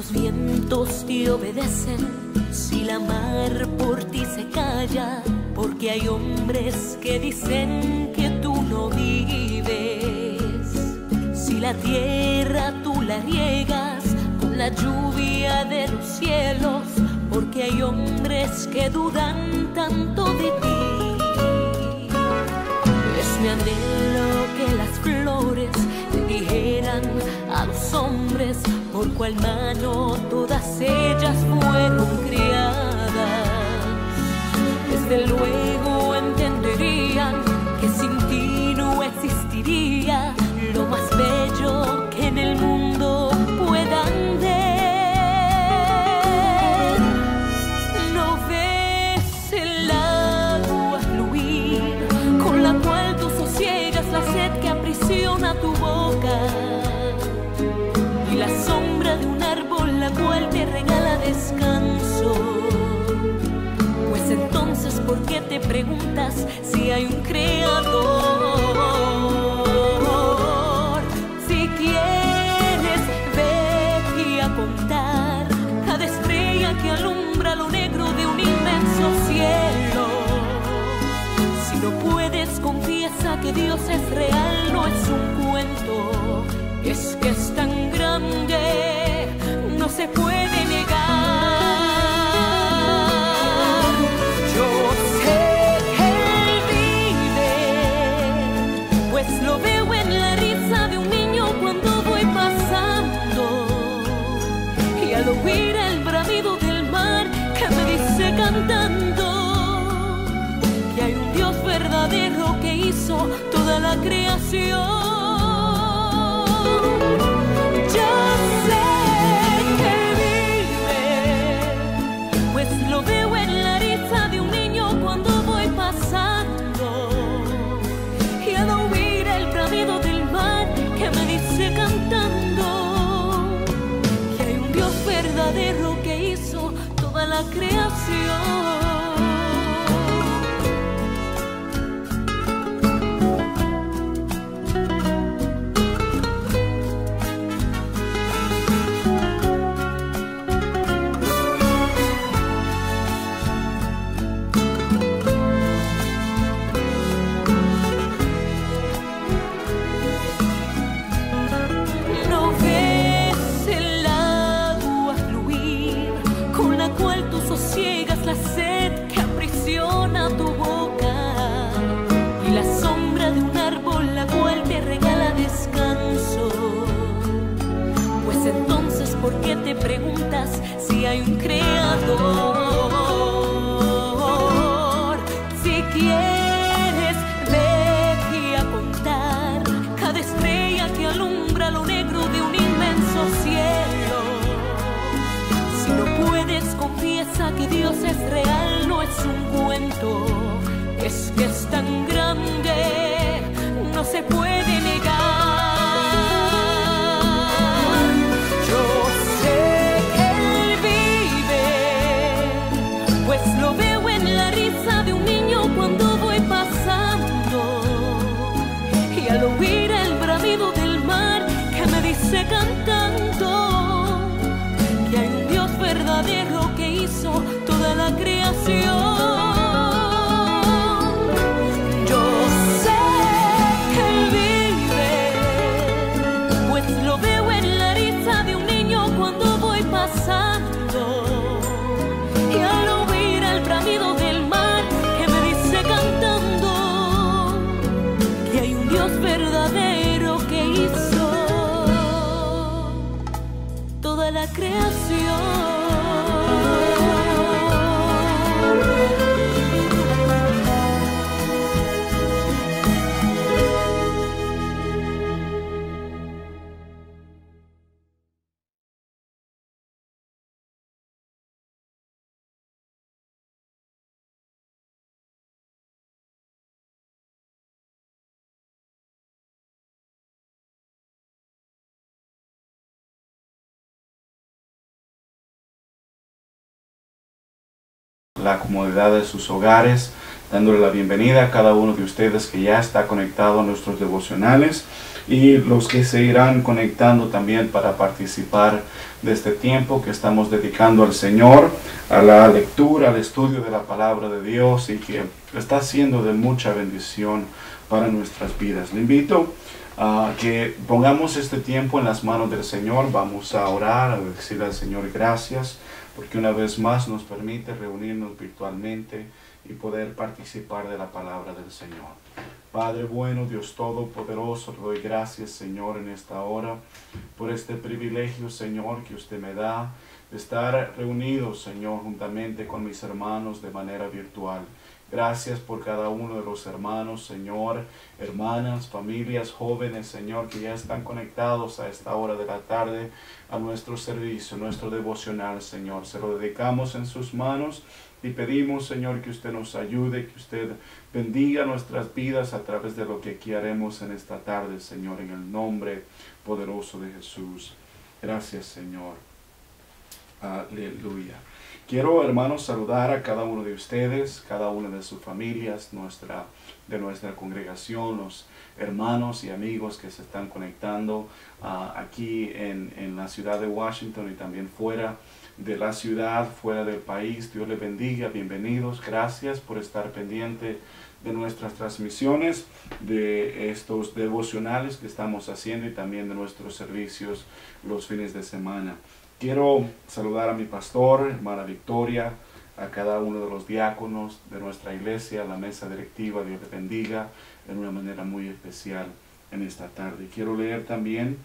los vientos te obedecen, si la mar por ti se calla, porque hay hombres que dicen que tú no vives. Si la tierra tú la riegas con la lluvia de los cielos, porque hay hombres que dudan tanto de ti. Es mi anhelo que las flores le dijeran a los hombres por cuál mano todas ellas fueron criadas. Desde luego entenderían que sin ti no existiría lo más bello que en el mundo puedan ver. ¿No ves el agua fluir con la cual tú sosiegas la sed que aprisiona tu boca? Y la sombra de un árbol la cual te regala descanso. Pues entonces, ¿por qué te preguntas si hay un creador? Si quieres, vete a contar cada estrella que alumbra lo negro de un inmenso cielo. Si no puedes, confiesa que Dios es real, no es un cuento. Es que es tan grande, no se puede negar. Yo sé que Él vive, pues lo veo en la risa de un niño cuando voy pasando, y al oír el bramido del mar que me dice cantando que hay un Dios verdadero que hizo toda la creación. Yo sé que Él vive, pues lo veo en la risa de un niño cuando voy pasando, y al oír el bramido del mar que me dice cantando que hay un Dios verdadero que hizo toda la creación. La sed que aprisiona tu boca y la sombra de un árbol la cual te regala descanso. Pues entonces, ¿por qué te preguntas si hay un creador? Si quieres, vete a contar cada estrella que alumbra lo negro de un inmenso cielo. Si no puedes, confiesa que Dios es real, no es un cuento. Es que es tan grande, no se puede negar. Yo sé que Él vive, pues lo veo en la risa de un niño cuando voy pasando, y al oír el bramido del mar que me dice cantando que hay un Dios verdadero que hizo toda la creación. Yo sé que Él vive, pues lo veo en la risa de un niño cuando voy pasando, y al oír el bramido del mar que me dice cantando que hay un Dios verdadero que hizo toda la creación. La comodidad de sus hogares, dándole la bienvenida a cada uno de ustedes que ya está conectado a nuestros devocionales y los que se irán conectando también para participar de este tiempo que estamos dedicando al Señor, a la lectura, al estudio de la palabra de Dios, y que está siendo de mucha bendición para nuestras vidas. Le invito a que pongamos este tiempo en las manos del Señor. Vamos a orar, a decirle al Señor gracias, porque una vez más nos permite reunirnos virtualmente y poder participar de la palabra del Señor. Padre bueno, Dios Todopoderoso, te doy gracias, Señor, en esta hora, por este privilegio, Señor, que usted me da de estar reunido, Señor, juntamente con mis hermanos de manera virtual. Gracias por cada uno de los hermanos, Señor, hermanas, familias, jóvenes, Señor, que ya están conectados a esta hora de la tarde a nuestro servicio, nuestro devocional, Señor. Se lo dedicamos en sus manos y pedimos, Señor, que usted nos ayude, que usted bendiga nuestras vidas a través de lo que aquí haremos en esta tarde, Señor, en el nombre poderoso de Jesús. Gracias, Señor. Aleluya. Quiero, hermanos, saludar a cada uno de ustedes, cada una de sus familias, de nuestra congregación, los hermanos y amigos que se están conectando aquí en la ciudad de Washington y también fuera de la ciudad, fuera del país. Dios les bendiga, bienvenidos. Gracias por estar pendiente de nuestras transmisiones, de estos devocionales que estamos haciendo y también de nuestros servicios los fines de semana. Quiero saludar a mi pastor, hermana Victoria, a cada uno de los diáconos de nuestra iglesia, a la mesa directiva. Dios les bendiga en una manera muy especial en esta tarde. Quiero leer también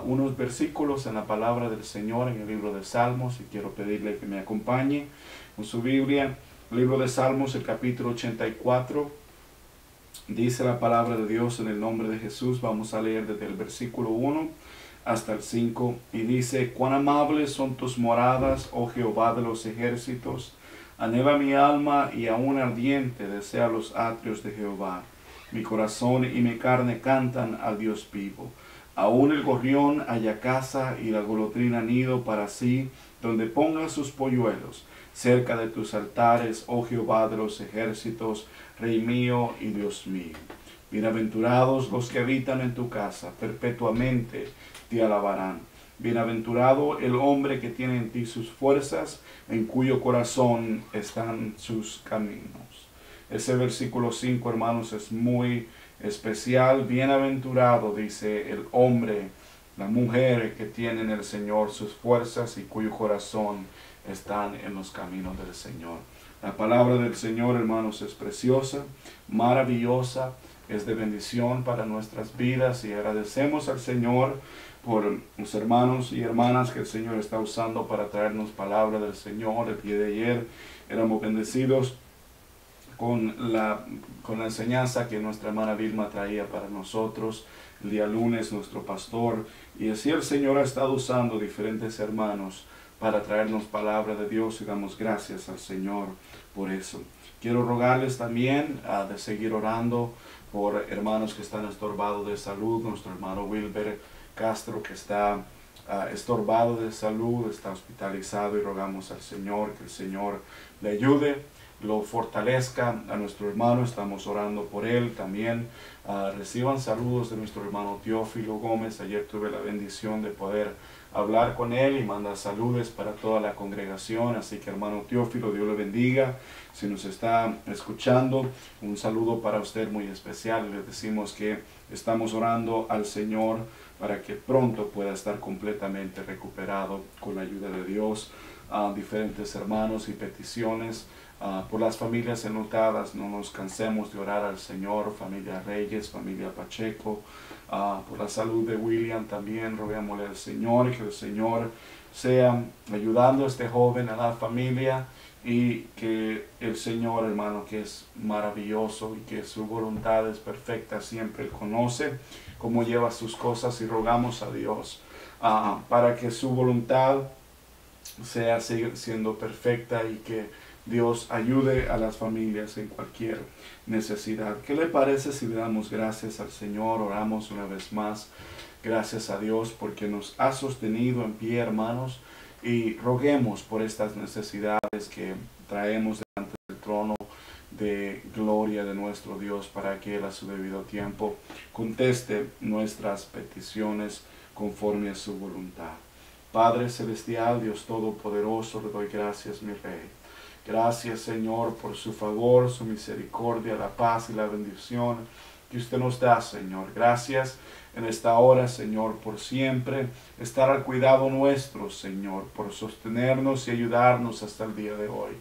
unos versículos en la palabra del Señor en el libro de Salmos, y quiero pedirle que me acompañe con su Biblia. El libro de Salmos, el capítulo 84, dice la palabra de Dios en el nombre de Jesús. Vamos a leer desde el versículo 1 hasta el 5, y dice: Cuán amables son tus moradas, oh Jehová de los ejércitos. Anhela mi alma, y aún ardiente desea los atrios de Jehová. Mi corazón y mi carne cantan al Dios vivo. Aún el gorrión halla casa, y la golondrina nido para sí, donde ponga sus polluelos, cerca de tus altares, oh Jehová de los ejércitos, Rey mío y Dios mío. Bienaventurados los que habitan en tu casa, perpetuamente te alabarán. Bienaventurado el hombre que tiene en ti sus fuerzas, en cuyo corazón están sus caminos. Ese versículo 5, hermanos, es muy especial. Bienaventurado, dice, el hombre, la mujer que tiene en el Señor sus fuerzas y cuyo corazón están en los caminos del Señor. La palabra del Señor, hermanos, es preciosa, maravillosa, es de bendición para nuestras vidas, y agradecemos al Señor por los hermanos y hermanas que el Señor está usando para traernos palabra del Señor. El día de ayer éramos bendecidos con la enseñanza que nuestra hermana Vilma traía para nosotros. El día lunes nuestro pastor, y así el Señor ha estado usando diferentes hermanos para traernos palabra de Dios, y damos gracias al Señor por eso. Quiero rogarles también de seguir orando por hermanos que están estorbados de salud. Nuestro hermano Wilber Castro, que está estorbado de salud, está hospitalizado, y rogamos al Señor que el Señor le ayude, lo fortalezca a nuestro hermano. Estamos orando por él también. Reciban saludos de nuestro hermano Teófilo Gómez. Ayer tuve la bendición de poder hablar con él, y manda saludos para toda la congregación. Así que, hermano Teófilo, Dios le bendiga. Si nos está escuchando, un saludo para usted muy especial. Le decimos que estamos orando al Señor para que pronto pueda estar completamente recuperado con la ayuda de Dios. Diferentes hermanos y peticiones por las familias enlutadas. No nos cansemos de orar al Señor. Familia Reyes, familia Pacheco, por la salud de William también, rogámosle al Señor que el Señor sea ayudando a este joven, a la familia, y que el Señor, hermano, que es maravilloso y que su voluntad es perfecta, siempre Él conoce cómo lleva sus cosas, y rogamos a Dios para que su voluntad sea siendo perfecta, y que Dios ayude a las familias en cualquier necesidad. ¿Qué le parece si le damos gracias al Señor? Oramos una vez más. Gracias a Dios porque nos ha sostenido en pie, hermanos, y roguemos por estas necesidades que traemos delante del trono de gloria de nuestro Dios, para que Él a su debido tiempo conteste nuestras peticiones conforme a su voluntad. Padre celestial, Dios todopoderoso, le doy gracias, mi Rey. Gracias, Señor, por su favor, su misericordia, la paz y la bendición que usted nos da, Señor. Gracias en esta hora, Señor, por siempre estar al cuidado nuestro, Señor, por sostenernos y ayudarnos hasta el día de hoy.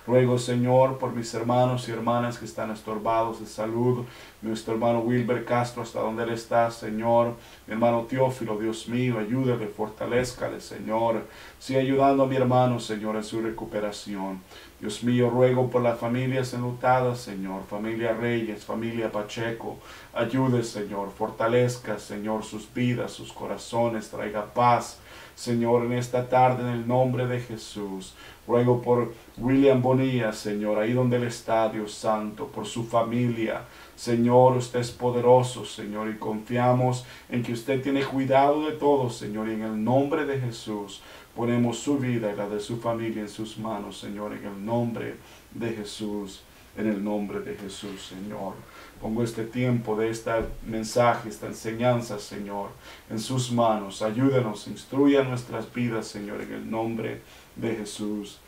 Ruego, Señor, por mis hermanos y hermanas que están estorbados de salud, nuestro hermano Wilber Castro, hasta donde él está, Señor, mi hermano Teófilo, Dios mío, ayúdale, fortalézcale, Señor. Sigue ayudando a mi hermano, Señor, en su recuperación. Dios mío, ruego por las familias enlutadas, Señor, familia Reyes, familia Pacheco, ayude, Señor, fortalezca, Señor, sus vidas, sus corazones, traiga paz, Señor, en esta tarde, en el nombre de Jesús. Ruego por William Bonilla, Señor, ahí donde él está, Dios Santo, por su familia. Señor, usted es poderoso, Señor, y confiamos en que usted tiene cuidado de todo, Señor, y en el nombre de Jesús ponemos su vida y la de su familia en sus manos, Señor, en el nombre de Jesús, en el nombre de Jesús, Señor. Pongo este tiempo de este mensaje, esta enseñanza, Señor, en sus manos. Ayúdenos, instruya nuestras vidas, Señor, en el nombre de Jesús.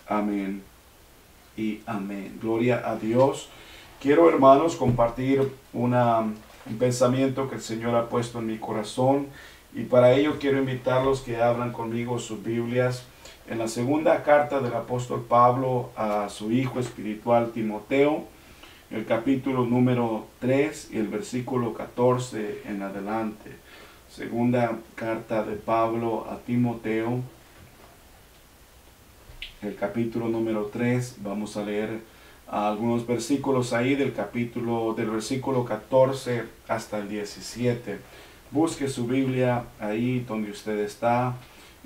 Amén y amén. Gloria a Dios. Quiero, hermanos, compartir un pensamiento que el Señor ha puesto en mi corazón, y para ello quiero invitarlos que abran conmigo sus Biblias en la segunda carta del apóstol Pablo a su hijo espiritual Timoteo, el capítulo número 3 y el versículo 14 en adelante. Segunda carta de Pablo a Timoteo, el capítulo número 3. Vamos a leer algunos versículos ahí del versículo 14 hasta el 17. Busque su Biblia ahí donde usted está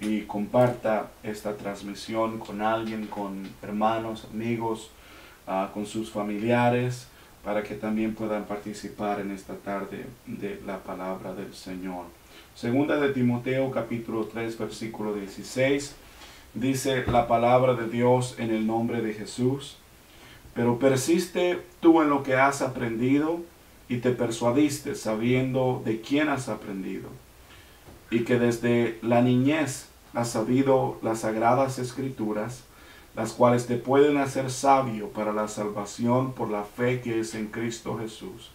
y comparta esta transmisión con alguien, con hermanos, amigos, con sus familiares, para que también puedan participar en esta tarde de la palabra del Señor. Segunda de Timoteo, capítulo 3, versículo 16, dice la palabra de Dios en el nombre de Jesús: pero persiste tú en lo que has aprendido y te persuadiste, sabiendo de quién has aprendido, y que desde la niñez has sabido las sagradas escrituras, las cuales te pueden hacer sabio para la salvación por la fe que es en Cristo Jesús.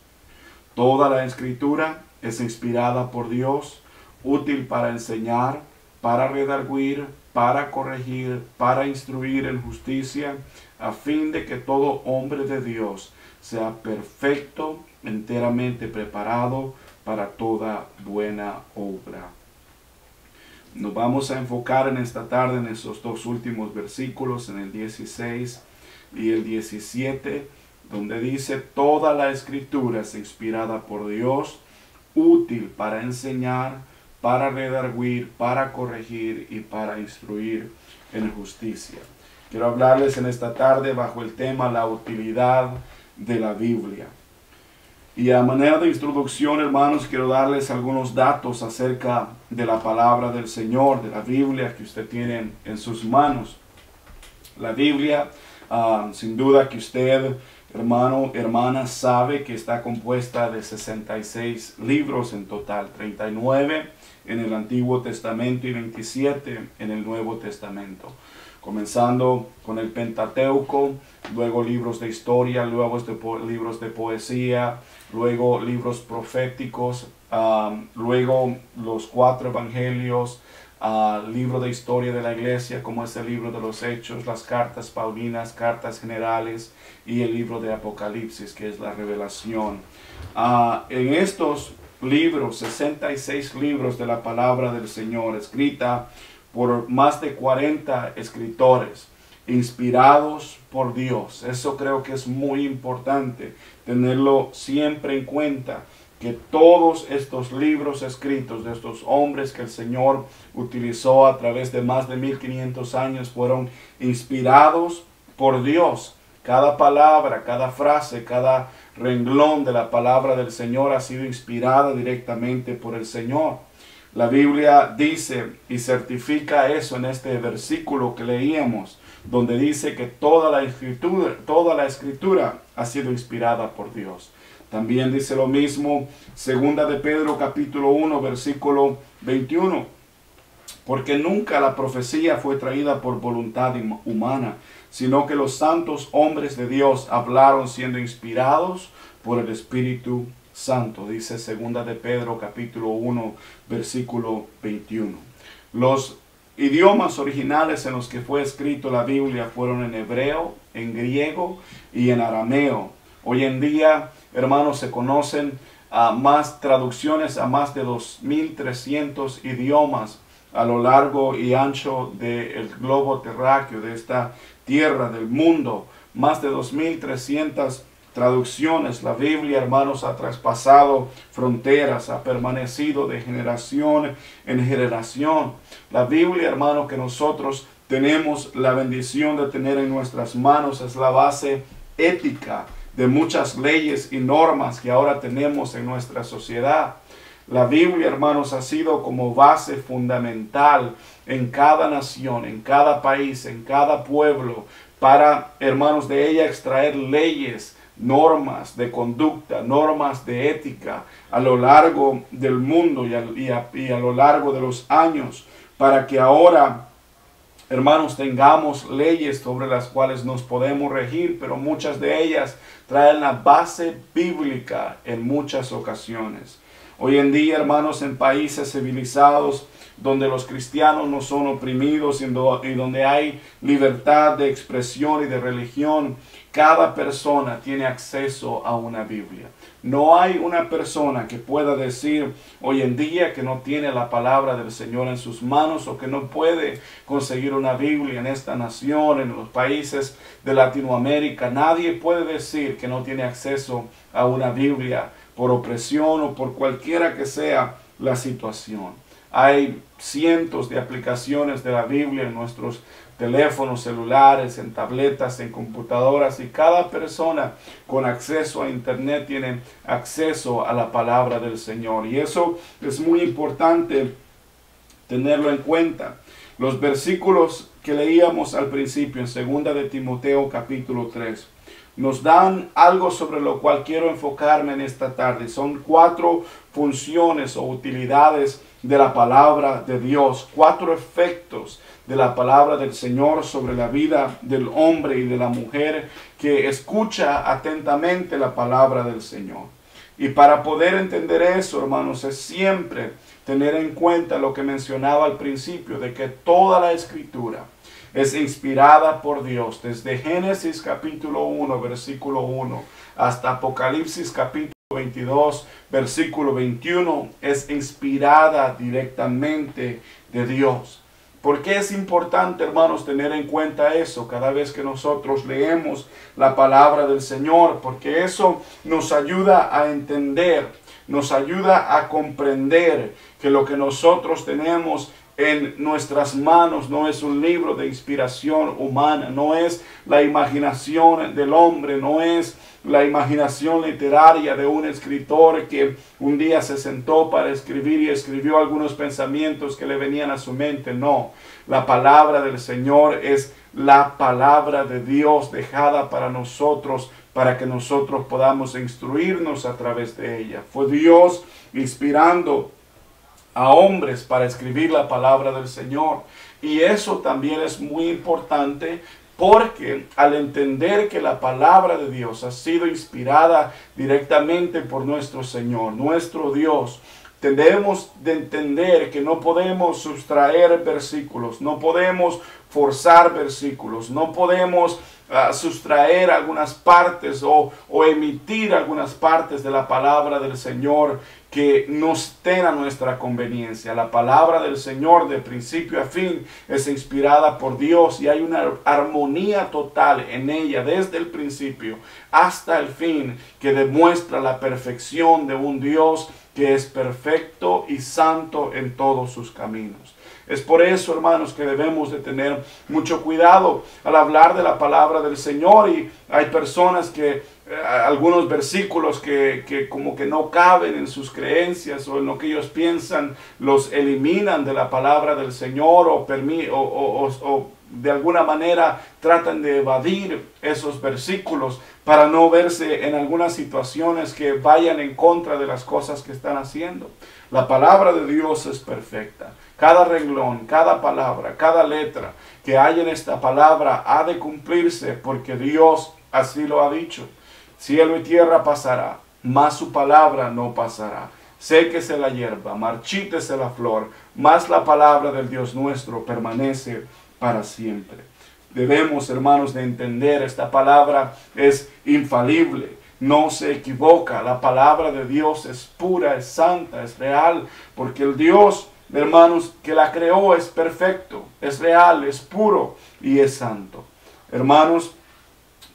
Toda la escritura es inspirada por Dios, útil para enseñar, para redarguir, para corregir, para instruir en justicia, a fin de que todo hombre de Dios sea perfecto, enteramente preparado para toda buena obra. Nos vamos a enfocar en esta tarde en esos dos últimos versículos, en el 16 y el 17, donde dice: toda la escritura es inspirada por Dios, útil para enseñar, para redarguir, para corregir y para instruir en justicia. Quiero hablarles en esta tarde bajo el tema la utilidad de la Biblia. Y a manera de introducción, hermanos, quiero darles algunos datos acerca de la palabra del Señor, de la Biblia que usted tiene en sus manos. La Biblia, sin duda que usted, hermano, hermana, sabe que está compuesta de 66 libros en total, 39 en el Antiguo Testamento y 27 en el Nuevo Testamento. Comenzando con el Pentateuco, luego libros de historia, luego libros de poesía, luego libros proféticos, luego los 4 evangelios, libro de historia de la iglesia, como es el libro de los Hechos, las cartas paulinas, cartas generales, y el libro de Apocalipsis, que es la revelación. En estos libros, 66 libros de la palabra del Señor, escrita por más de 40 escritores, inspirados por Dios. Eso creo que es muy importante tenerlo siempre en cuenta, que todos estos libros escritos de estos hombres que el Señor utilizó a través de más de 1500 años fueron inspirados por Dios. Cada palabra, cada frase, cada renglón de la palabra del Señor ha sido inspirada directamente por el Señor. La Biblia dice y certifica eso en este versículo que leíamos, donde dice que toda la escritura ha sido inspirada por Dios. También dice lo mismo, segunda de Pedro capítulo 1, versículo 21. Porque nunca la profecía fue traída por voluntad humana, sino que los santos hombres de Dios hablaron siendo inspirados por el Espíritu Santo. Dice segunda de Pedro capítulo 1, versículo 21. Los idiomas originales en los que fue escrito la Biblia fueron en hebreo, en griego y en arameo. Hoy en día, hermanos, se conocen más traducciones a más de 2.300 idiomas a lo largo y ancho del globo terráqueo, de esta tierra, del mundo. Más de 2.300 traducciones. La Biblia, hermanos, ha traspasado fronteras, ha permanecido de generación en generación. La Biblia, hermanos, que nosotros tenemos la bendición de tener en nuestras manos es la base ética de muchas leyes y normas que ahora tenemos en nuestra sociedad. La Biblia, hermanos, ha sido como base fundamental en cada nación, en cada país, en cada pueblo, para, hermanos, de ella extraer leyes, normas de conducta, normas de ética a lo largo del mundo y a lo largo de los años, para que ahora, hermanos, tengamos leyes sobre las cuales nos podemos regir, pero muchas de ellas traen la base bíblica en muchas ocasiones. Hoy en día, hermanos, en países civilizados donde los cristianos no son oprimidos y donde hay libertad de expresión y de religión, cada persona tiene acceso a una Biblia. No hay una persona que pueda decir hoy en día que no tiene la palabra del Señor en sus manos o que no puede conseguir una Biblia en esta nación, en los países de Latinoamérica. Nadie puede decir que no tiene acceso a una Biblia por opresión o por cualquiera que sea la situación. Hay cientos de aplicaciones de la Biblia en nuestros teléfonos celulares, en tabletas, en computadoras, y cada persona con acceso a internet tiene acceso a la palabra del Señor. Y eso es muy importante tenerlo en cuenta. Los versículos que leíamos al principio en 2 de Timoteo capítulo 3 nos dan algo sobre lo cual quiero enfocarme en esta tarde. Son 4 funciones o utilidades de la palabra de Dios, 4 efectos de la palabra del Señor sobre la vida del hombre y de la mujer que escucha atentamente la palabra del Señor. Y para poder entender eso, hermanos, es siempre tener en cuenta lo que mencionaba al principio, de que toda la Escritura es inspirada por Dios, desde Génesis capítulo 1, versículo 1, hasta Apocalipsis capítulo 22, versículo 21, es inspirada directamente de Dios. ¿Por qué es importante, hermanos, tener en cuenta eso cada vez que nosotros leemos la palabra del Señor? Porque eso nos ayuda a entender, nos ayuda a comprender que lo que nosotros tenemos en nuestras manos no es un libro de inspiración humana, no es la imaginación del hombre, no es la imaginación literaria de un escritor que un día se sentó para escribir y escribió algunos pensamientos que le venían a su mente. No, la palabra del Señor es la palabra de Dios dejada para nosotros, para que nosotros podamos instruirnos a través de ella. Fue Dios inspirando a hombres para escribir la palabra del Señor. Y eso también es muy importante, porque al entender que la palabra de Dios ha sido inspirada directamente por nuestro Señor, nuestro Dios, debemos de entender que no podemos sustraer versículos, no podemos forzar versículos, no podemos sustraer algunas partes o emitir algunas partes de la palabra del Señor que no estén a nuestra conveniencia. La palabra del Señor de principio a fin es inspirada por Dios y hay una armonía total en ella desde el principio hasta el fin que demuestra la perfección de un Dios que es perfecto y santo en todos sus caminos. Es por eso, hermanos, que debemos de tener mucho cuidado al hablar de la palabra del Señor. Y hay personas que algunos versículos que como que no caben en sus creencias o en lo que ellos piensan, los eliminan de la palabra del Señor o de alguna manera tratan de evadir esos versículos para no verse en algunas situaciones que vayan en contra de las cosas que están haciendo. La palabra de Dios es perfecta. Cada renglón, cada palabra, cada letra que hay en esta palabra ha de cumplirse porque Dios así lo ha dicho. Cielo y tierra pasará, mas su palabra no pasará. Séquese la hierba, marchítese la flor, mas la palabra del Dios nuestro permanece para siempre. Debemos, hermanos, de entender, esta palabra es infalible, no se equivoca. La palabra de Dios es pura, es santa, es real, porque el Dios, hermanos, que la creó es perfecto, es real, es puro y es santo. Hermanos,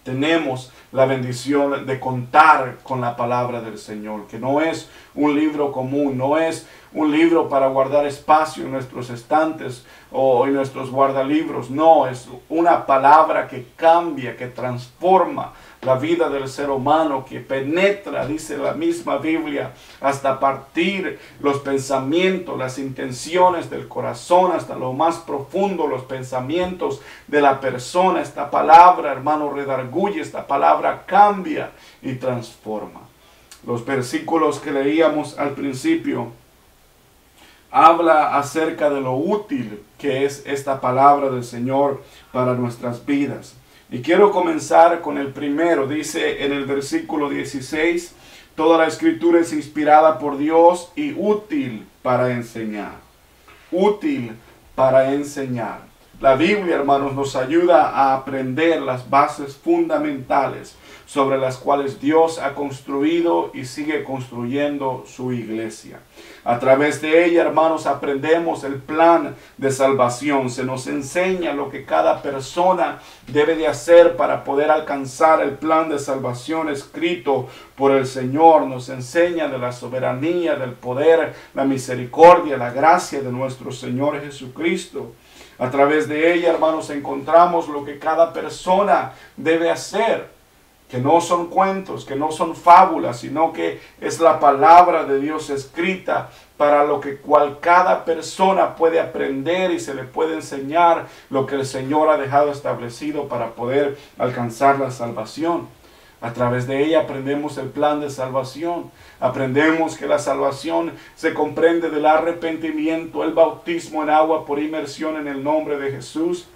tenemos la bendición de contar con la palabra del Señor, que no es un libro común, no es un libro para guardar espacio en nuestros estantes o en nuestros guardalibros. No, es una palabra que cambia, que transforma la vida del ser humano, que penetra, dice la misma Biblia, hasta partir los pensamientos, las intenciones del corazón, hasta lo más profundo, los pensamientos de la persona. Esta palabra, hermano, redarguye, esta palabra cambia y transforma. Los versículos que leíamos al principio habla acerca de lo útil que es esta palabra del Señor para nuestras vidas. Y quiero comenzar con el primero. Dice en el versículo 16, toda la escritura es inspirada por Dios y útil para enseñar. Útil para enseñar. La Biblia, hermanos, nos ayuda a aprender las bases fundamentales sobre las cuales Dios ha construido y sigue construyendo su iglesia. A través de ella, hermanos, aprendemos el plan de salvación. Se nos enseña lo que cada persona debe de hacer para poder alcanzar el plan de salvación escrito por el Señor. Nos enseña de la soberanía, del poder, la misericordia, la gracia de nuestro Señor Jesucristo. A través de ella, hermanos, encontramos lo que cada persona debe hacer. Que no son cuentos, que no son fábulas, sino que es la palabra de Dios escrita para lo que cada persona puede aprender y se le puede enseñar lo que el Señor ha dejado establecido para poder alcanzar la salvación. A través de ella aprendemos el plan de salvación. Aprendemos que la salvación se comprende del arrepentimiento, el bautismo en agua por inmersión en el nombre de Jesús.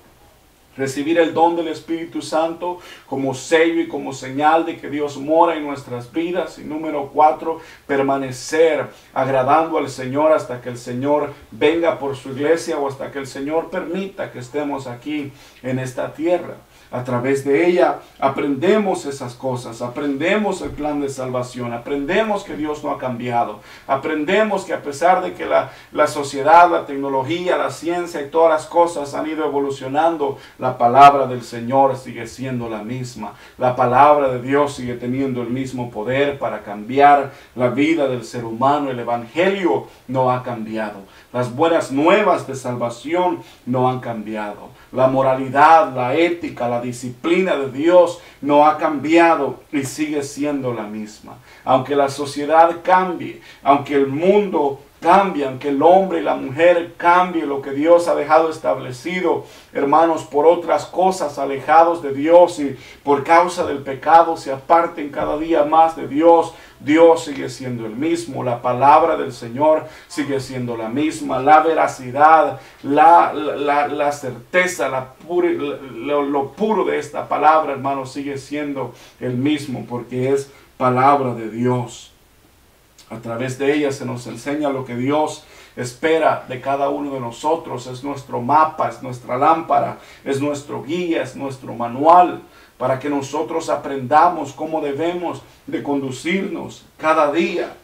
Recibir el don del Espíritu Santo como sello y como señal de que Dios mora en nuestras vidas. Y número 4, permanecer agradando al Señor hasta que el Señor venga por su iglesia o hasta que el Señor permita que estemos aquí en esta tierra. A través de ella aprendemos esas cosas, aprendemos el plan de salvación, aprendemos que Dios no ha cambiado, aprendemos que a pesar de que la sociedad, la tecnología, la ciencia y todas las cosas han ido evolucionando, la palabra del Señor sigue siendo la misma. La palabra de Dios sigue teniendo el mismo poder para cambiar la vida del ser humano. El Evangelio no ha cambiado. Las buenas nuevas de salvación no han cambiado. La moralidad, la ética, la disciplina de Dios no ha cambiado y sigue siendo la misma. Aunque la sociedad cambie, aunque el mundo cambie, aunque el hombre y la mujer cambie lo que Dios ha dejado establecido, hermanos, por otras cosas, alejados de Dios y por causa del pecado se aparten cada día más de Dios, Dios sigue siendo el mismo. La palabra del Señor sigue siendo la misma. La veracidad, la certeza, lo puro de esta palabra, hermanos, sigue siendo el mismo porque es palabra de Dios. A través de ella se nos enseña lo que Dios espera de cada uno de nosotros. Es nuestro mapa, es nuestra lámpara, es nuestro guía, es nuestro manual para que nosotros aprendamos cómo debemos de conducirnos cada día.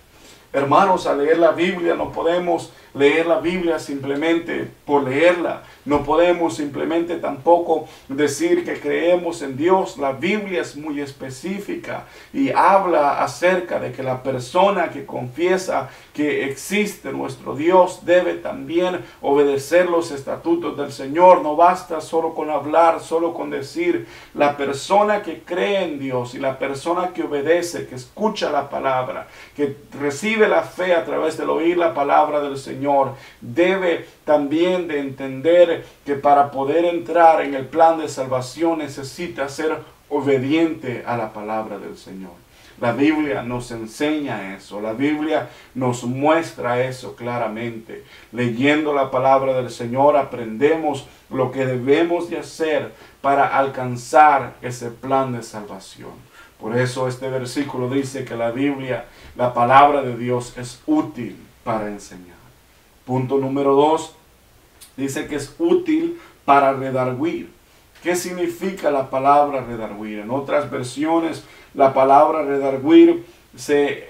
Hermanos, al leer la Biblia no podemos leer la Biblia simplemente por leerla. No podemos simplemente tampoco decir que creemos en Dios. La Biblia es muy específica y habla acerca de que la persona que confiesa que existe nuestro Dios debe también obedecer los estatutos del Señor. No basta solo con hablar, solo con decir. La persona que cree en Dios y la persona que obedece, que escucha la palabra, que recibe la fe a través del oír la palabra del Señor, debe también de entender que para poder entrar en el plan de salvación necesita ser obediente a la palabra del Señor. La Biblia nos enseña eso, la Biblia nos muestra eso claramente. Leyendo la palabra del Señor aprendemos lo que debemos de hacer para alcanzar ese plan de salvación. Por eso este versículo dice que la Biblia, la palabra de Dios, es útil para enseñar. Punto número 2, dice que es útil para redarguir. ¿Qué significa la palabra redarguir? En otras versiones, la palabra redarguir se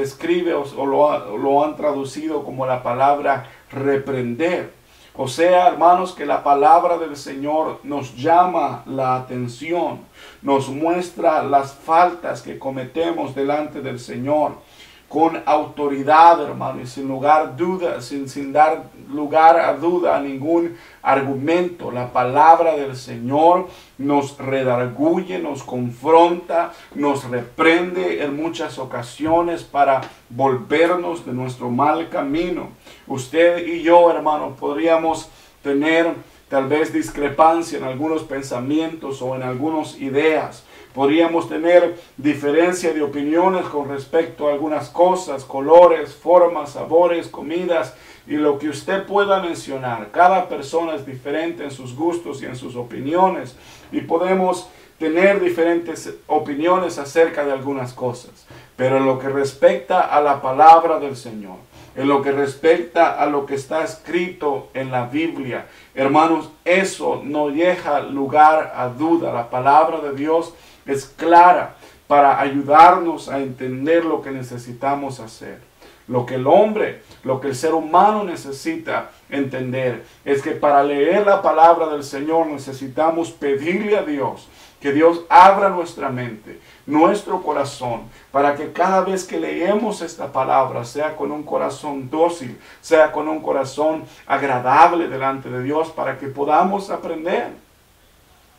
escribe o lo han traducido como la palabra reprender. O sea, hermanos, que la palabra del Señor nos llama la atención, nos muestra las faltas que cometemos delante del Señor con autoridad, hermano, y sin dar lugar a duda a ningún argumento. La palabra del Señor nos redarguye, nos confronta, nos reprende en muchas ocasiones para volvernos de nuestro mal camino. Usted y yo, hermano, podríamos tener tal vez discrepancia en algunos pensamientos o en algunas ideas. Podríamos tener diferencia de opiniones con respecto a algunas cosas, colores, formas, sabores, comidas y lo que usted pueda mencionar. Cada persona es diferente en sus gustos y en sus opiniones y podemos tener diferentes opiniones acerca de algunas cosas. Pero en lo que respecta a la palabra del Señor, en lo que respecta a lo que está escrito en la Biblia, hermanos, eso no deja lugar a duda. La palabra de Dios es clara para ayudarnos a entender lo que necesitamos hacer. Lo que el hombre, lo que el ser humano necesita entender es que para leer la palabra del Señor necesitamos pedirle a Dios que Dios abra nuestra mente, nuestro corazón, para que cada vez que leemos esta palabra sea con un corazón dócil, sea con un corazón agradable delante de Dios, para que podamos aprender.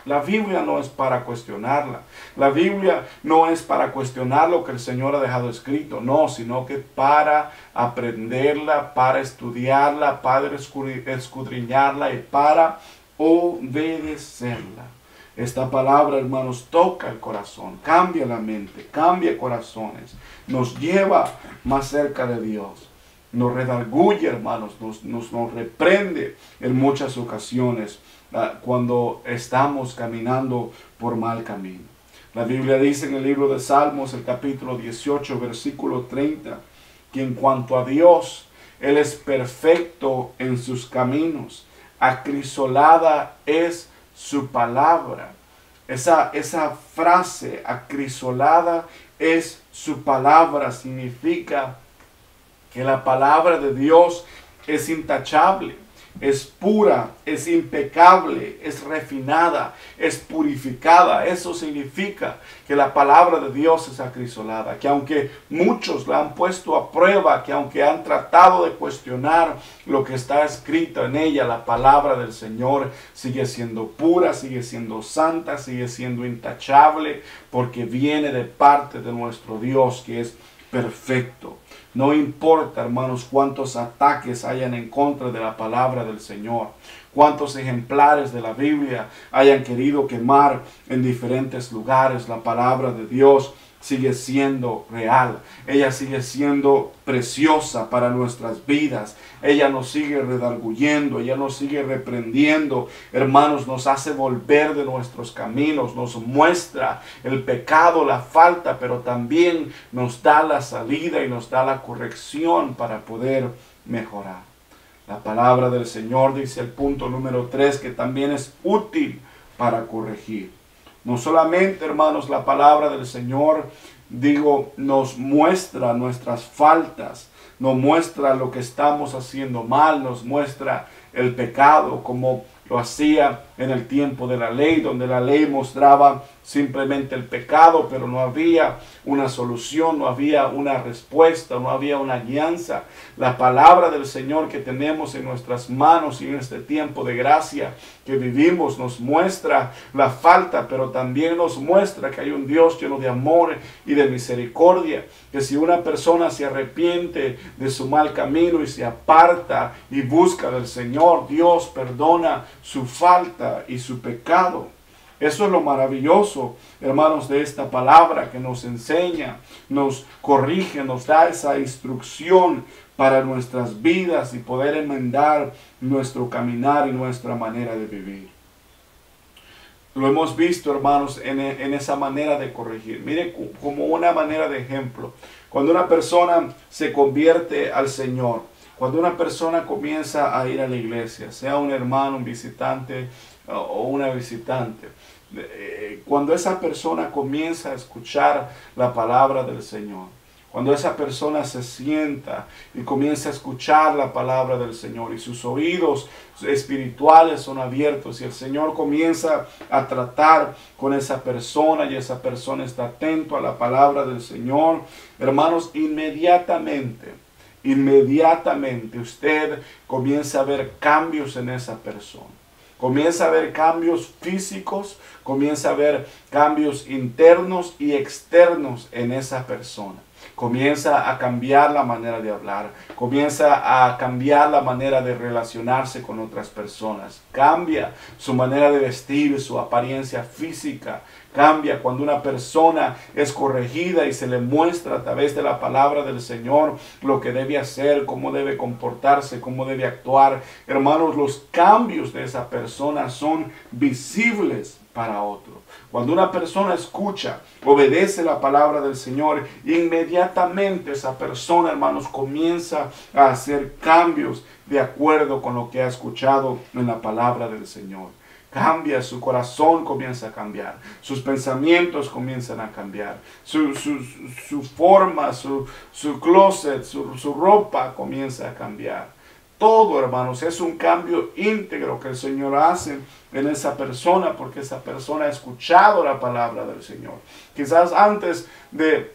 La Biblia no es para cuestionarla. La Biblia no es para cuestionar lo que el Señor ha dejado escrito. No, sino que para aprenderla, para estudiarla, para escudriñarla y para obedecerla. Esta palabra, hermanos, toca el corazón, cambia la mente, cambia corazones, nos lleva más cerca de Dios. Nos redarguye, hermanos, nos reprende en muchas ocasiones cuando estamos caminando por mal camino. La Biblia dice en el libro de Salmos, el capítulo 18, versículo 30, que en cuanto a Dios, Él es perfecto en sus caminos, acrisolada es su palabra. Esa frase, acrisolada es su palabra, significa que la palabra de Dios es intachable, es pura, es impecable, es refinada, es purificada. Eso significa que la palabra de Dios es acrisolada, que aunque muchos la han puesto a prueba, que aunque han tratado de cuestionar lo que está escrito en ella, la palabra del Señor sigue siendo pura, sigue siendo santa, sigue siendo intachable, porque viene de parte de nuestro Dios, que es perfecto. No importa, hermanos, cuántos ataques hayan en contra de la palabra del Señor, cuántos ejemplares de la Biblia hayan querido quemar en diferentes lugares, la palabra de Dios sigue siendo real. Ella sigue siendo preciosa para nuestras vidas. Ella nos sigue redarguyendo, ella nos sigue reprendiendo. Hermanos, nos hace volver de nuestros caminos, nos muestra el pecado, la falta, pero también nos da la salida y nos da la corrección para poder mejorar. La palabra del Señor dice el punto número 3, que también es útil para corregir. No solamente, hermanos, la palabra del Señor, nos muestra nuestras faltas, nos muestra lo que estamos haciendo mal, nos muestra el pecado, como lo hacía en el tiempo de la ley, donde la ley mostraba simplemente el pecado, pero no había una solución, no había una respuesta, no había una guianza. La palabra del Señor que tenemos en nuestras manos y en este tiempo de gracia que vivimos nos muestra la falta, pero también nos muestra que hay un Dios lleno de amor y de misericordia, que si una persona se arrepiente de su mal camino y se aparta y busca del Señor, Dios perdona su falta y su pecado. Eso es lo maravilloso, hermanos, de esta palabra que nos enseña, nos corrige, nos da esa instrucción para nuestras vidas y poder enmendar nuestro caminar y nuestra manera de vivir. Lo hemos visto, hermanos, en esa manera de corregir. Mire, como una manera de ejemplo, cuando una persona se convierte al Señor, cuando una persona comienza a ir a la iglesia, sea un hermano, un visitante o una visitante, cuando esa persona comienza a escuchar la palabra del Señor, cuando esa persona se sienta y comienza a escuchar la palabra del Señor y sus oídos espirituales son abiertos y el Señor comienza a tratar con esa persona y esa persona está atento a la palabra del Señor, hermanos, inmediatamente usted comienza a ver cambios en esa persona. Comienza a ver cambios físicos, comienza a ver cambios internos y externos en esa persona. Comienza a cambiar la manera de hablar, comienza a cambiar la manera de relacionarse con otras personas. Cambia su manera de vestir, su apariencia física. Cambia cuando una persona es corregida y se le muestra a través de la palabra del Señor lo que debe hacer, cómo debe comportarse, cómo debe actuar. Hermanos, los cambios de esa persona son visibles para otro. Cuando una persona escucha, obedece la palabra del Señor, inmediatamente esa persona, hermanos, comienza a hacer cambios de acuerdo con lo que ha escuchado en la palabra del Señor. Cambia, su corazón comienza a cambiar, sus pensamientos comienzan a cambiar, su forma, su closet, su ropa comienza a cambiar. Todo, hermanos, es un cambio íntegro que el Señor hace en esa persona porque esa persona ha escuchado la palabra del Señor. Quizás antes de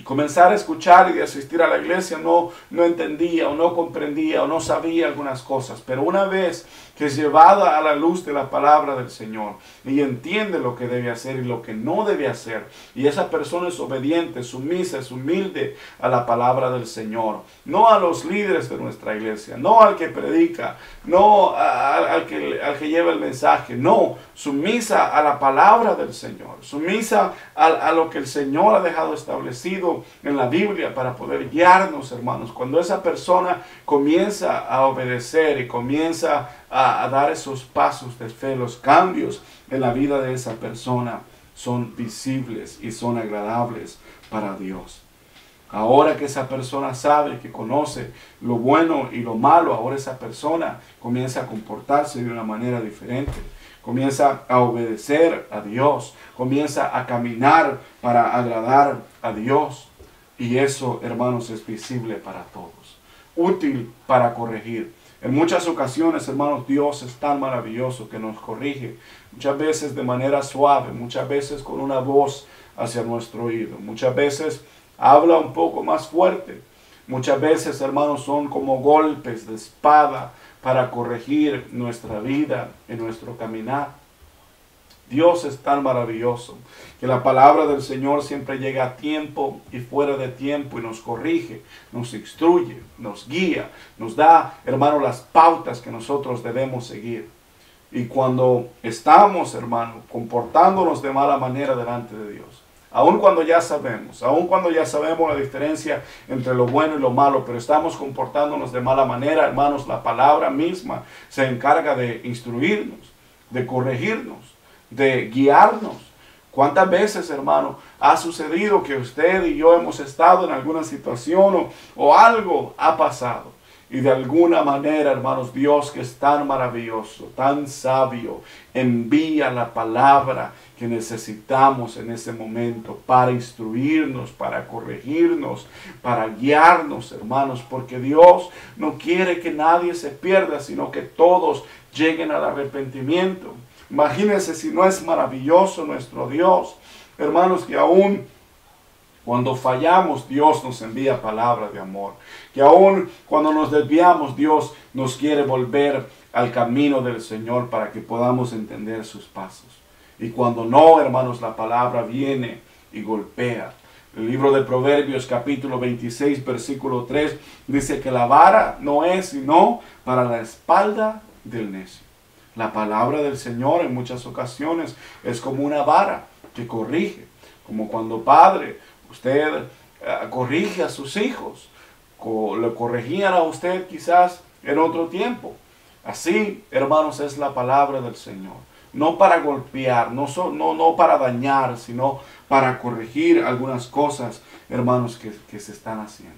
comenzar a escuchar y de asistir a la iglesia no entendía o no comprendía o no sabía algunas cosas, pero una vez que es llevada a la luz de la palabra del Señor y entiende lo que debe hacer y lo que no debe hacer, y esa persona es obediente, sumisa, es humilde a la palabra del Señor, no a los líderes de nuestra iglesia, no al que predica, no al que lleva el mensaje, no, sumisa a la palabra del Señor, sumisa a lo que el Señor ha dejado establecido en la Biblia para poder guiarnos, hermanos. Cuando esa persona comienza a obedecer y comienza a dar esos pasos de fe, los cambios en la vida de esa persona son visibles y son agradables para Dios. Ahora que esa persona sabe, que conoce lo bueno y lo malo, ahora esa persona comienza a comportarse de una manera diferente. Comienza a obedecer a Dios, comienza a caminar para agradar a Dios. Y eso, hermanos, es visible para todos. Útil para corregir. En muchas ocasiones, hermanos, Dios es tan maravilloso que nos corrige. Muchas veces de manera suave, muchas veces con una voz hacia nuestro oído. Muchas veces habla un poco más fuerte. Muchas veces, hermanos, son como golpes de espada para corregir nuestra vida y nuestro caminar. Dios es tan maravilloso que la palabra del Señor siempre llega a tiempo y fuera de tiempo y nos corrige, nos instruye, nos guía, nos da, hermano, las pautas que nosotros debemos seguir. Y cuando estamos, hermano, comportándonos de mala manera delante de Dios, aun cuando ya sabemos la diferencia entre lo bueno y lo malo, pero estamos comportándonos de mala manera, hermanos, la palabra misma se encarga de instruirnos, de corregirnos, de guiarnos. ¿Cuántas veces, hermano, ha sucedido que usted y yo hemos estado en alguna situación o algo ha pasado? Y de alguna manera, hermanos, Dios, que es tan maravilloso, tan sabio, envía la palabra que necesitamos en ese momento para instruirnos, para corregirnos, para guiarnos, hermanos, porque Dios no quiere que nadie se pierda, sino que todos lleguen al arrepentimiento. Imagínense si no es maravilloso nuestro Dios, hermanos, que aún cuando fallamos, Dios nos envía palabras de amor. Que aún cuando nos desviamos, Dios nos quiere volver al camino del Señor para que podamos entender sus pasos. Y cuando no, hermanos, la palabra viene y golpea. El libro de Proverbios, capítulo 26, versículo 3, dice que la vara no es sino para la espalda del necio. La palabra del Señor en muchas ocasiones es como una vara que corrige. Como cuando padre, usted corrige a sus hijos. Lo corregían a usted quizás en otro tiempo. Así, hermanos, es la palabra del Señor. No para golpear, no para dañar, sino para corregir algunas cosas, hermanos, que se están haciendo.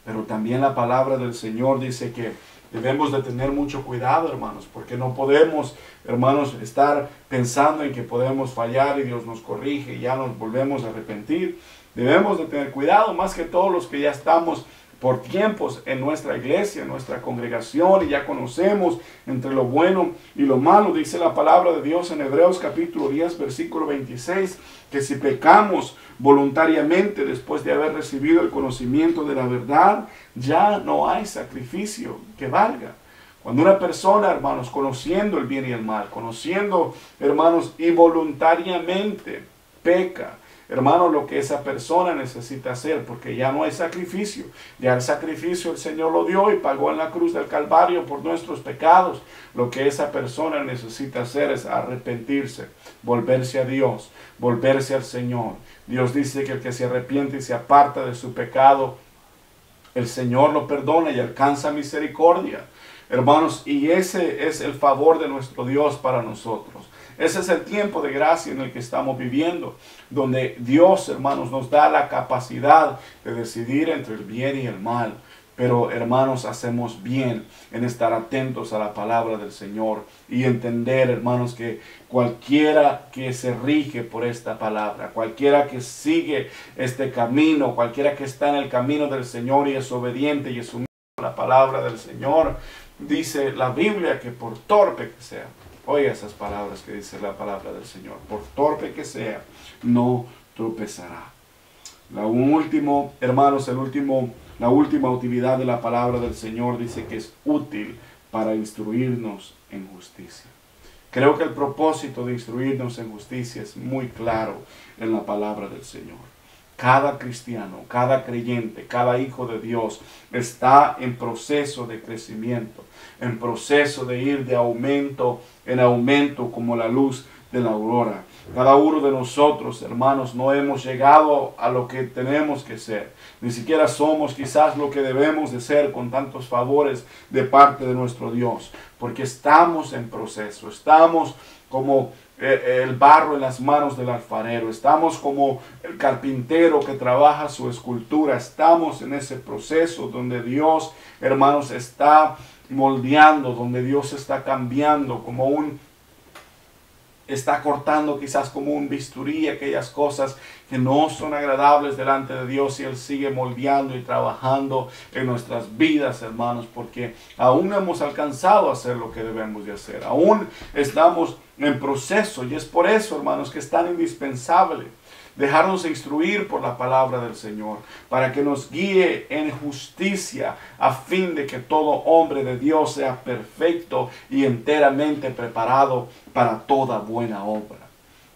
Pero también la palabra del Señor dice que debemos de tener mucho cuidado, hermanos, porque no podemos, hermanos, estar pensando en que podemos fallar y Dios nos corrige y ya nos volvemos a arrepentir. Debemos de tener cuidado, más que todos los que ya estamos por tiempos en nuestra iglesia, en nuestra congregación, y ya conocemos entre lo bueno y lo malo. Dice la palabra de Dios en Hebreos capítulo 10, versículo 26, que si pecamos voluntariamente después de haber recibido el conocimiento de la verdad, ya no hay sacrificio que valga. Cuando una persona, hermanos, conociendo el bien y el mal, conociendo, hermanos, y voluntariamente peca, hermanos, lo que esa persona necesita hacer, porque ya no hay sacrificio. Ya el sacrificio el Señor lo dio y pagó en la cruz del Calvario por nuestros pecados. Lo que esa persona necesita hacer es arrepentirse, volverse a Dios, volverse al Señor. Dios dice que el que se arrepiente y se aparta de su pecado, el Señor lo perdona y alcanza misericordia. Hermanos, y ese es el favor de nuestro Dios para nosotros. Ese es el tiempo de gracia en el que estamos viviendo, donde Dios, hermanos, nos da la capacidad de decidir entre el bien y el mal. Pero, hermanos, hacemos bien en estar atentos a la palabra del Señor y entender, hermanos, que cualquiera que se rige por esta palabra, cualquiera que sigue este camino, cualquiera que está en el camino del Señor y es obediente y es sumiso a la palabra del Señor, dice la Biblia que por torpe que sea, oiga esas palabras que dice la palabra del Señor, por torpe que sea, no tropezará. Hermanos, la última utilidad de la palabra del Señor dice que es útil para instruirnos en justicia. Creo que el propósito de instruirnos en justicia es muy claro en la palabra del Señor. Cada cristiano, cada creyente, cada hijo de Dios está en proceso de crecimiento, en proceso de ir de aumento en aumento como la luz de la aurora. Cada uno de nosotros, hermanos, no hemos llegado a lo que tenemos que ser. Ni siquiera somos quizás lo que debemos de ser con tantos favores de parte de nuestro Dios. Porque estamos en proceso, estamos como el barro en las manos del alfarero, estamos como el carpintero que trabaja su escultura, estamos en ese proceso donde Dios, hermanos, está moldeando, donde Dios está cambiando, está cortando quizás como un bisturí aquellas cosas que no son agradables delante de Dios, y Él sigue moldeando y trabajando en nuestras vidas, hermanos, porque aún no hemos alcanzado a hacer lo que debemos de hacer, aún estamos en proceso, y es por eso, hermanos, que es tan indispensable dejarnos instruir por la palabra del Señor, para que nos guíe en justicia, a fin de que todo hombre de Dios sea perfecto y enteramente preparado para toda buena obra.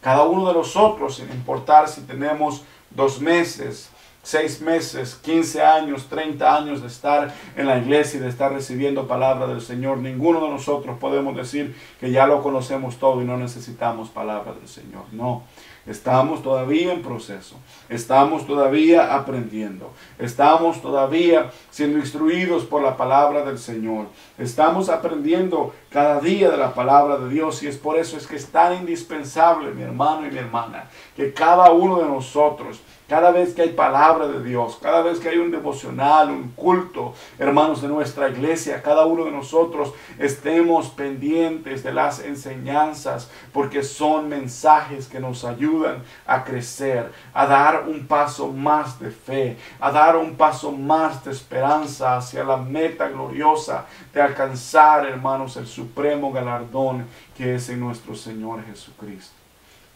Cada uno de nosotros, sin importar si tenemos 2 meses, 6 meses, 15 años, 30 años de estar en la iglesia y de estar recibiendo palabra del Señor, ninguno de nosotros podemos decir que ya lo conocemos todo y no necesitamos palabra del Señor. No. Estamos todavía en proceso, estamos todavía aprendiendo, estamos todavía siendo instruidos por la palabra del Señor, estamos aprendiendo cada día de la palabra de Dios, y es por eso es que es tan indispensable, mi hermano y mi hermana, que cada uno de nosotros Cada vez que hay palabra de Dios, cada vez que hay un devocional, un culto, hermanos, de nuestra iglesia, cada uno de nosotros estemos pendientes de las enseñanzas, porque son mensajes que nos ayudan a crecer, a dar un paso más de fe, a dar un paso más de esperanza hacia la meta gloriosa de alcanzar, hermanos, el supremo galardón que es en nuestro Señor Jesucristo.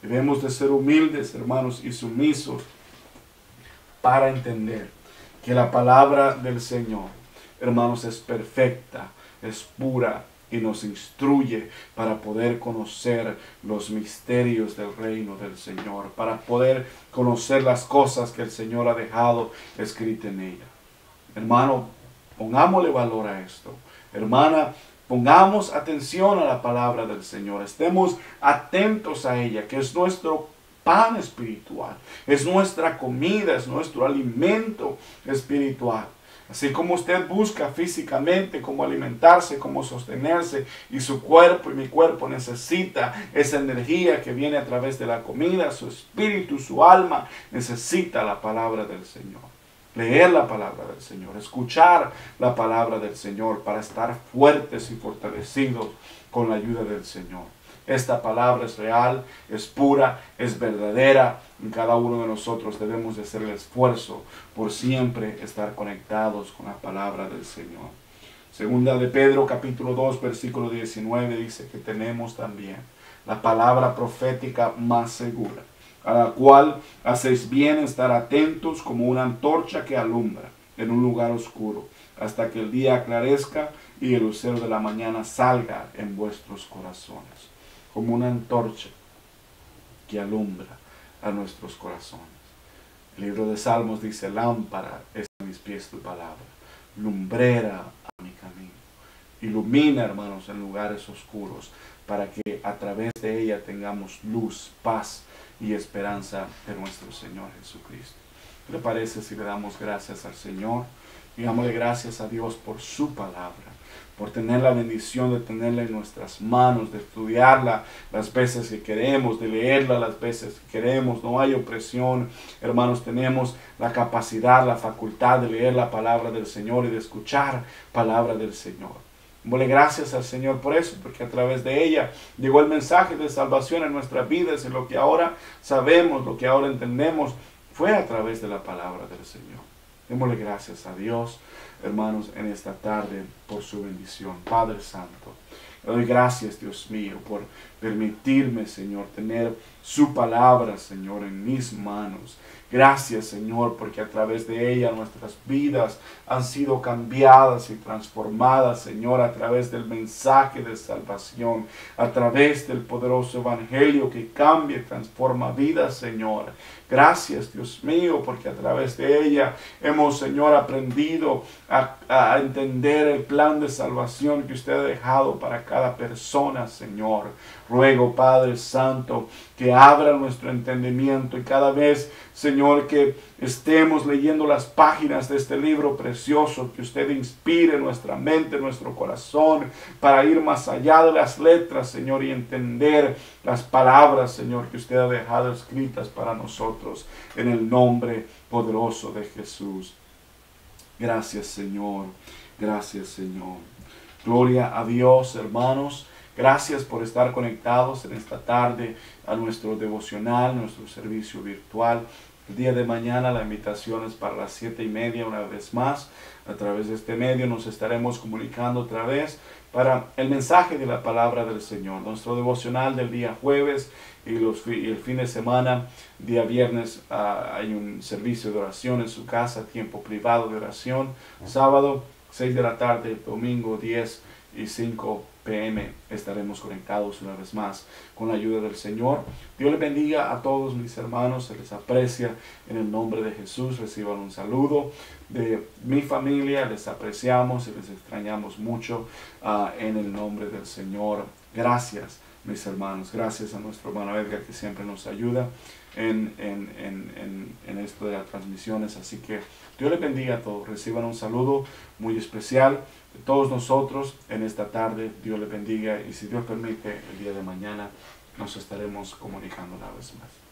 Debemos de ser humildes, hermanos, y sumisos para entender que la palabra del Señor, hermanos, es perfecta, es pura y nos instruye para poder conocer los misterios del reino del Señor, para poder conocer las cosas que el Señor ha dejado escritas en ella. Hermano, pongámosle valor a esto. Hermana, pongamos atención a la palabra del Señor, estemos atentos a ella, que es nuestro pan espiritual, es nuestra comida, es nuestro alimento espiritual. Así como usted busca físicamente cómo alimentarse, cómo sostenerse, y su cuerpo y mi cuerpo necesita esa energía que viene a través de la comida, su espíritu, su alma necesita la palabra del Señor. Leer la palabra del Señor, escuchar la palabra del Señor para estar fuertes y fortalecidos con la ayuda del Señor. Esta palabra es real, es pura, es verdadera. Y cada uno de nosotros debemos de hacer el esfuerzo por siempre estar conectados con la palabra del Señor. Segunda de Pedro, capítulo 2, versículo 19, dice que tenemos también la palabra profética más segura, a la cual hacéis bien estar atentos como una antorcha que alumbra en un lugar oscuro, hasta que el día aclarezca y el lucero de la mañana salga en vuestros corazones. Como una antorcha que alumbra a nuestros corazones. El libro de Salmos dice: lámpara es a mis pies tu palabra, lumbrera a mi camino. Ilumina, hermanos, en lugares oscuros, para que a través de ella tengamos luz, paz y esperanza de nuestro Señor Jesucristo. ¿Qué le parece si le damos gracias al Señor? Digámosle gracias a Dios por su palabra, por tener la bendición de tenerla en nuestras manos, de estudiarla las veces que queremos, de leerla las veces que queremos. No hay opresión, hermanos, tenemos la capacidad, la facultad de leer la palabra del Señor y de escuchar palabra del Señor. Démosle gracias al Señor por eso, porque a través de ella llegó el mensaje de salvación en nuestras vidas, y lo que ahora sabemos, lo que ahora entendemos, fue a través de la palabra del Señor. Démosle gracias a Dios, hermanos, en esta tarde por su bendición. Padre Santo, le doy gracias, Dios mío, por permitirme, Señor, tener su palabra, Señor, en mis manos. Gracias, Señor, porque a través de ella nuestras vidas han sido cambiadas y transformadas, Señor, a través del mensaje de salvación, a través del poderoso evangelio que cambia y transforma vidas, Señor. Gracias, Dios mío, porque a través de ella hemos, Señor, aprendido a entender el plan de salvación que usted ha dejado para cada persona, Señor. Ruego, Padre Santo, que abra nuestro entendimiento, y cada vez, Señor, que estemos leyendo las páginas de este libro precioso, que usted inspire nuestra mente, nuestro corazón, para ir más allá de las letras, Señor, y entender las palabras, Señor, que usted ha dejado escritas para nosotros, en el nombre poderoso de Jesús. Gracias, Señor. Gracias, Señor. Gloria a Dios, hermanos. Gracias por estar conectados en esta tarde a nuestro devocional, nuestro servicio virtual. El día de mañana la invitación es para las 7:30 una vez más. A través de este medio nos estaremos comunicando otra vez para el mensaje de la palabra del Señor. Nuestro devocional del día jueves y el fin de semana, día viernes, hay un servicio de oración en su casa, tiempo privado de oración. Sábado, 6 de la tarde, domingo, 10 y 5 p.m. estaremos conectados una vez más con la ayuda del Señor. Dios les bendiga a todos mis hermanos, se les aprecia en el nombre de Jesús. Reciban un saludo de mi familia, les apreciamos y les extrañamos mucho en el nombre del Señor. Gracias, mis hermanos, gracias a nuestro hermano Edgar, que siempre nos ayuda en esto de las transmisiones. Así que Dios les bendiga a todos, reciban un saludo muy especial de todos nosotros en esta tarde. Dios les bendiga, y si Dios permite, el día de mañana nos estaremos comunicando una vez más.